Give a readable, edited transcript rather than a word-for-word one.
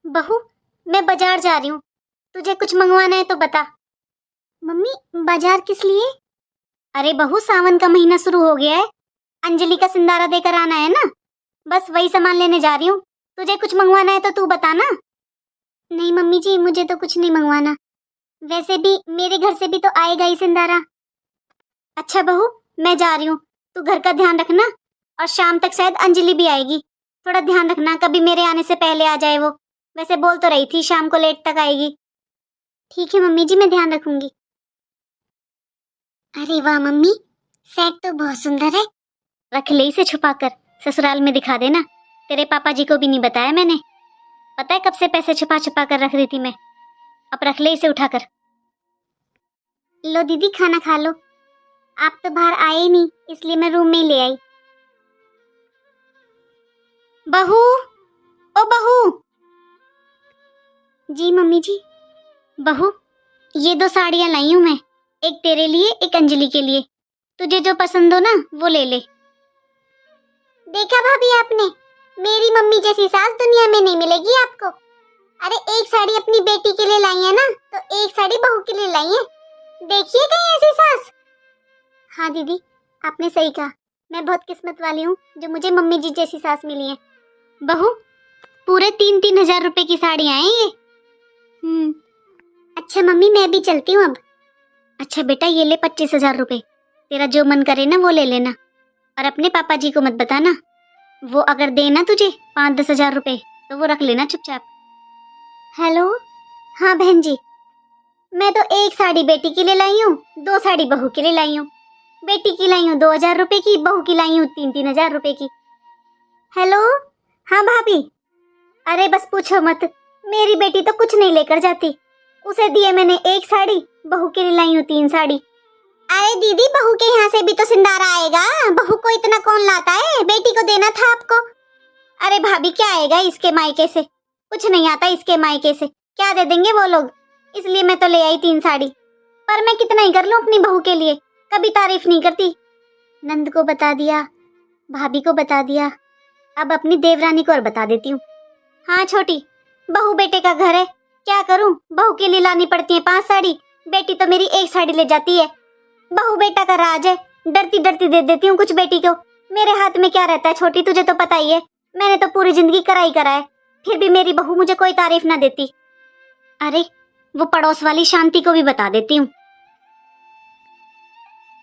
बहू, मैं बाजार जा रही हूँ, तुझे कुछ मंगवाना है तो बता। मम्मी, बाजार किस लिए? अरे बहू, सावन का महीना शुरू हो गया है, अंजलि का सिंदारा देकर आना है ना, बस वही सामान लेने जा रही हूँ। तुझे कुछ मंगवाना है तो तू बता ना। नहीं मम्मी जी, मुझे तो कुछ नहीं मंगवाना, वैसे भी मेरे घर से भी तो आएगा ही सिंदारा। अच्छा बहू, मैं जा रही हूँ, तू घर का ध्यान रखना, और शाम तक शायद अंजलि भी आएगी, थोड़ा ध्यान रखना, कभी मेरे आने से पहले आ जाए वो। वैसे बोल तो रही थी शाम को लेट तक आएगी। ठीक है मम्मी जी, मैं ध्यान रखूंगी। अरे वाह मम्मी, सेट तो बहुत सुंदर है। रख ले इसे छुपा कर, ससुराल में दिखा देना। तेरे पापा जी को भी नहीं बताया मैंने, पता है कब से पैसे छुपा छुपा कर रख रही थी मैं। अब रख ले इसे उठाकर। लो दीदी, खाना खा लो। आप तो बाहर आए ही नहीं, इसलिए मैं रूम में ही ले आई। बहू, ओ बहू। जी मम्मी जी। बहू, ये 2 साड़ियां लाई हूं मैं, एक तेरे लिए एक अंजलि के लिए, तुझे जो पसंद हो ना वो ले ले। देखा भाभी आपने, मेरी मम्मी जैसी सास दुनिया में नहीं मिलेगी आपको। अरे एक साड़ी अपनी बेटी के लिए लाई है ना, तो एक साड़ी बहू के लिए लाई है। देखिए कहीं ऐसी सास। हाँ दीदी, आपने सही कहा, मैं बहुत किस्मत वाली हूँ जो मुझे मम्मी जी जैसी सास मिली है। बहू, पूरे 3-3 हजार रुपए की साड़ियाँ हैं ये। अच्छा मम्मी, मैं भी चलती हूँ अब। अच्छा बेटा, ये ले 25,000 रुपए, तेरा जो मन करे ना वो ले लेना, और अपने पापा जी को मत बताना, वो अगर देना तुझे 5-10 हजार रुपए तो वो रख लेना चुपचाप। हेलो, हाँ बहन जी, मैं तो एक साड़ी बेटी के लिए लाई हूँ, 2 साड़ी बहू के लिए लाई हूँ। बेटी की लाई हूँ 2,000 रुपए की, बहू की लाई हूँ 3-3 हजार रुपए की। हेलो, हाँ भाभी। अरे बस पूछो मत, मेरी बेटी तो कुछ नहीं लेकर जाती, उसे दिए मैंने एक साड़ी, बहू के लिए लाई हूँ 3 साड़ी। अरे दीदी, बहू के यहाँ से भी तो सिंदारा आएगा, बहू को इतना कौन लाता है, बेटी को देना था आपको। अरे भाभी, क्या आएगा इसके मायके से, कुछ नहीं आता इसके मायके से, क्या दे देंगे वो लोग, इसलिए मैं तो ले आई 3 साड़ी। पर मैं कितना ही कर लूं अपनी बहू के लिए, कभी तारीफ नहीं करती। नंद को बता दिया, भाभी को बता दिया, अब अपनी देवरानी को और बता देती हूँ। हाँ छोटी, बहू बेटे का घर है, क्या करूं, बहू के लिए लानी पड़ती है 5 साड़ी, बेटी तो मेरी एक साड़ी ले जाती है। बहू बेटा का राज है, डरती डरती दे देती हूँ कुछ बेटी को, मेरे हाथ में क्या रहता है छोटी, तुझे तो पता ही है, मैंने तो पूरी जिंदगी कराई करा है, फिर भी मेरी बहू मुझे कोई तारीफ ना देती। अरे वो पड़ोस वाली शांति को भी बता देती हूँ,